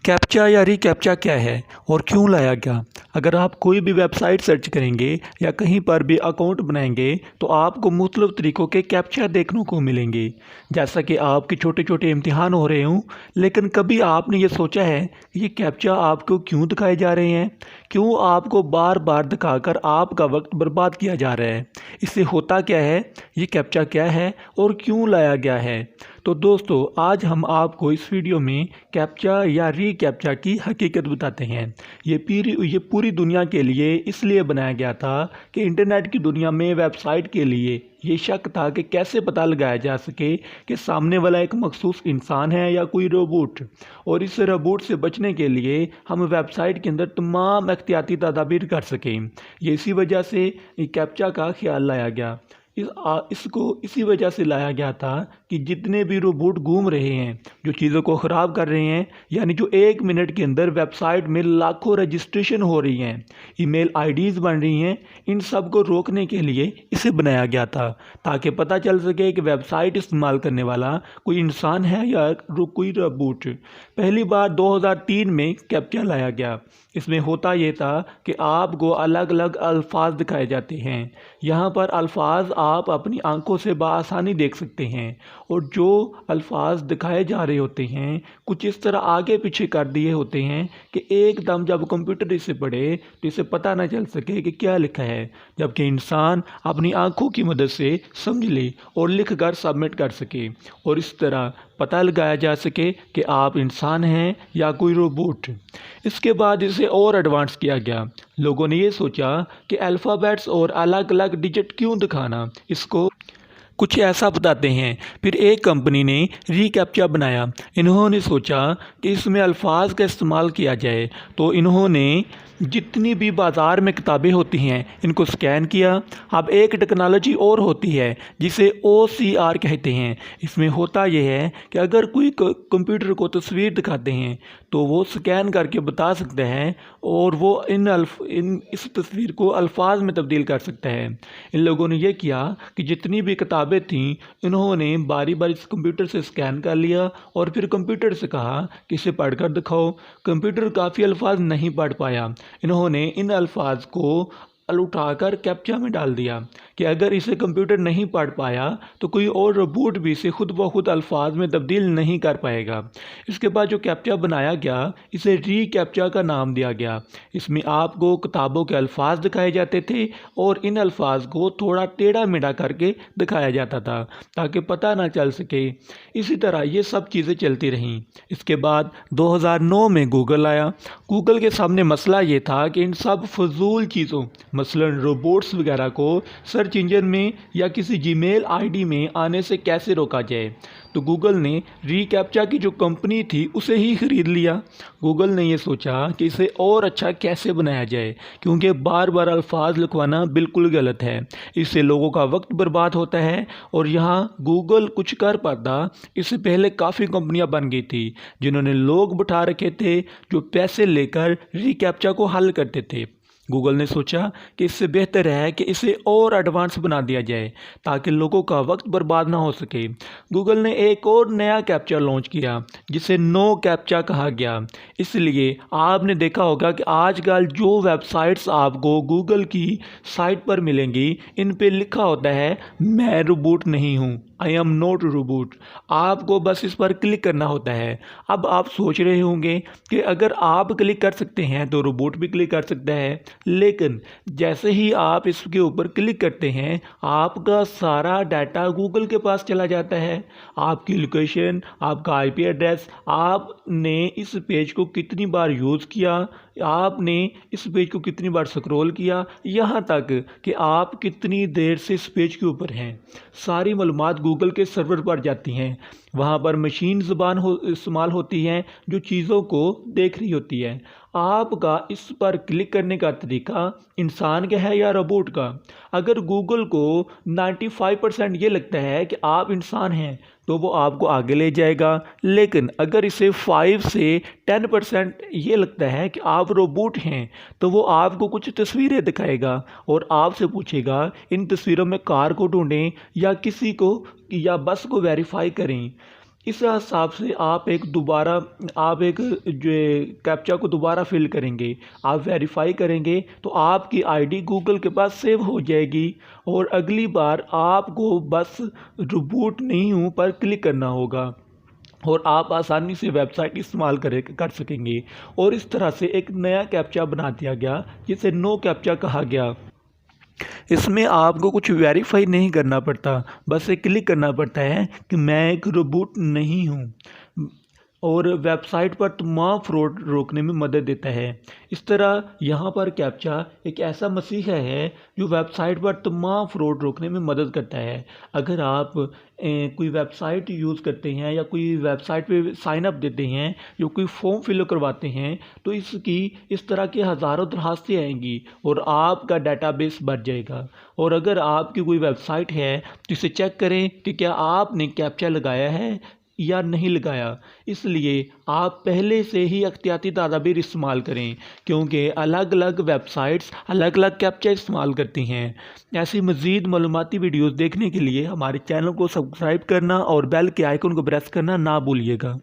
Captcha या रीकैप्चा क्या है और क्यों लाया गया? अगर आप कोई भी वेबसाइट सर्च करेंगे या कहीं पर भी अकाउंट बनाएंगे तो आपको मुख्तलिफ तरीक़ों के कैप्चा देखने को मिलेंगे। जैसा कि आपके छोटे छोटे इम्तिहान हो रहे हों, लेकिन कभी आपने ये सोचा है कि ये कैप्चा आपको क्यों दिखाए जा रहे हैं? क्यों आपको बार बार दिखाकर आपका वक्त बर्बाद किया जा रहा है? इससे होता क्या है, ये कैप्चा क्या है और क्यों लाया गया है? तो दोस्तों, आज हम आपको इस वीडियो में कैप्चा या रीकैप्चा की हकीकत बताते हैं। ये पूरी दुनिया के लिए इसलिए बनाया गया था कि इंटरनेट की दुनिया में वेबसाइट के लिए ये शक था कि कैसे पता लगाया जा सके कि सामने वाला एक मखसूस इंसान है या कोई रोबोट। और इस रोबोट से बचने के लिए हम वेबसाइट के अंदर तमाम एहतियाती तदाबीर कर सकें। ये इसी वजह से कैप्चा का ख्याल लाया गया। इसको इसी वजह से लाया गया था कि जितने भी रोबोट घूम रहे हैं जो चीज़ों को ख़राब कर रहे हैं, यानी जो एक मिनट के अंदर वेबसाइट में लाखों रजिस्ट्रेशन हो रही हैं, ईमेल आईडीज़ बन रही हैं, इन सब को रोकने के लिए इसे बनाया गया था ताकि पता चल सके कि वेबसाइट इस्तेमाल करने वाला कोई इंसान है या कोई रोबोट। पहली बार 2003 में कैप्चा लाया गया। इसमें होता ये था कि आपको अलग अलग अल्फाज दिखाए जाते हैं। यहाँ पर अल्फाज आप अपनी आंखों से बासानी देख सकते हैं और जो अल्फाज दिखाए जा रहे होते हैं कुछ इस तरह आगे पीछे कर दिए होते हैं कि एकदम जब कंप्यूटर इसे पढ़े तो इसे पता ना चल सके कि क्या लिखा है, जबकि इंसान अपनी आंखों की मदद से समझ ले और लिख कर सबमिट कर सके और इस तरह पता लगाया जा सके कि आप इंसान हैं या कोई रोबोट। इसके बाद इसे और एडवांस किया गया। लोगों ने ये सोचा कि अल्फ़ाबेट्स और अलग अलग डिजिट क्यों दिखाना, इसको कुछ ऐसा बताते हैं। फिर एक कंपनी ने रीकैप्चा बनाया। इन्होंने सोचा कि इसमें अल्फाज का इस्तेमाल किया जाए, तो इन्होंने जितनी भी बाज़ार में किताबें होती हैं इनको स्कैन किया। अब एक टेक्नोलॉजी और होती है जिसे OCR कहते हैं। इसमें होता यह है कि अगर कोई कंप्यूटर को तस्वीर दिखाते हैं तो वो स्कैन करके बता सकते हैं और वो इस तस्वीर को अल्फाज में तब्दील कर सकता है। इन लोगों ने यह किया कि जितनी भी किताबें थीं इन्होंने बारी बारी इस कंप्यूटर से स्कैन कर लिया और फिर कंप्यूटर से कहा कि इसे पढ़कर दिखाओ। कंप्यूटर काफ़ी अल्फाज नहीं पढ़ पाया। इन्होंने इन अल्फाज को उठाकर कैप्चा में डाल दिया कि अगर इसे कंप्यूटर नहीं पढ़ पाया तो कोई और रोबोट भी इसे खुद ब खुद अल्फाज में तब्दील नहीं कर पाएगा। इसके बाद जो कैप्चा बनाया गया इसे रीकैप्चा का नाम दिया गया। इसमें आपको किताबों के अल्फाज दिखाए जाते थे और इन अल्फाज को थोड़ा टेढ़ा मेढ़ा करके दिखाया जाता था ताकि पता ना चल सके। इसी तरह ये सब चीज़ें चलती रहीं। इसके बाद 2009 में गूगल आया। गूगल के सामने मसला ये था कि इन सब फजूल चीज़ों मसलन रोबोट्स वगैरह को सर्च इंजन में या किसी जीमेल आईडी में आने से कैसे रोका जाए। तो गूगल ने रीकैप्चा की जो कंपनी थी उसे ही ख़रीद लिया। गूगल ने ये सोचा कि इसे और अच्छा कैसे बनाया जाए, क्योंकि बार बार अल्फाज लिखवाना बिल्कुल गलत है, इससे लोगों का वक्त बर्बाद होता है। और यहाँ गूगल कुछ कर पाता, इससे पहले काफ़ी कंपनियां बन गई थी जिन्होंने लोग बिठा रखे थे जो पैसे लेकर रीकैप्चा को हल करते थे। गूगल ने सोचा कि इससे बेहतर है कि इसे और एडवांस बना दिया जाए ताकि लोगों का वक्त बर्बाद ना हो सके। गूगल ने एक और नया कैप्चा लॉन्च किया जिसे नो कैप्चा कहा गया। इसलिए आपने देखा होगा कि आजकल जो वेबसाइट्स आपको गूगल की साइट पर मिलेंगी इन पे लिखा होता है मैं रोबोट नहीं हूँ, आई एम नॉट रोबोट। आपको बस इस पर क्लिक करना होता है। अब आप सोच रहे होंगे कि अगर आप क्लिक कर सकते हैं तो रोबोट भी क्लिक कर सकता है, लेकिन जैसे ही आप इसके ऊपर क्लिक करते हैं आपका सारा डाटा गूगल के पास चला जाता है। आपकी लोकेशन, आपका IP एड्रेस, आपने इस पेज को कितनी बार यूज़ किया, आपने इस पेज को कितनी बार स्क्रॉल किया, यहाँ तक कि आप कितनी देर से इस पेज के ऊपर हैं, सारी मालूमात गूगल के सर्वर पर जाती हैं। वहाँ पर मशीन ज़बान इस्तेमाल होती हैं जो चीज़ों को देख रही होती है। आपका इस पर क्लिक करने का तरीका इंसान का है या रोबोट का? अगर गूगल को 95% ये लगता है कि आप इंसान हैं तो वो आपको आगे ले जाएगा, लेकिन अगर इसे 5 से 10% ये लगता है कि आप रोबोट हैं तो वो आपको कुछ तस्वीरें दिखाएगा और आपसे पूछेगा इन तस्वीरों में कार को ढूंढें या किसी को या बस को वेरीफाई करें। इस हिसाब से आप एक जो कैप्चा को दोबारा फिल करेंगे, आप वेरीफाई करेंगे तो आपकी आईडी गूगल के पास सेव हो जाएगी और अगली बार आपको बस रिबूट नहीं हूँ पर क्लिक करना होगा और आप आसानी से वेबसाइट इस्तेमाल कर सकेंगे। और इस तरह से एक नया कैप्चा बना दिया गया जिसे नो कैप्चा कहा गया। इसमें आपको कुछ वेरीफाई नहीं करना पड़ता, बस एक क्लिक करना पड़ता है कि मैं एक रोबोट नहीं हूँ, और वेबसाइट पर तमाम फ्रॉड रोकने में मदद देता है। इस तरह यहाँ पर कैप्चा एक ऐसा मसीहा है जो वेबसाइट पर तमाम फ्रॉड रोकने में मदद करता है। अगर आप कोई वेबसाइट यूज़ करते हैं या कोई वेबसाइट पे साइन अप देते हैं, जो कोई फॉर्म फिल करवाते हैं, तो इस तरह की हज़ारों दरखास्तें आएंगी और आपका डेटाबेस बढ़ जाएगा। और अगर आपकी कोई वेबसाइट है तो इसे चेक करें कि क्या आपने कैप्चा लगाया है या नहीं लगाया। इसलिए आप पहले से ही एहतियाती तदाबीर इस्तेमाल करें, क्योंकि अलग अलग वेबसाइट्स अलग अलग कैप्चा इस्तेमाल करती हैं। ऐसी मज़ीद मालूमाती वीडियोज़ देखने के लिए हमारे चैनल को सब्सक्राइब करना और बेल के आइकन को प्रेस करना ना भूलिएगा।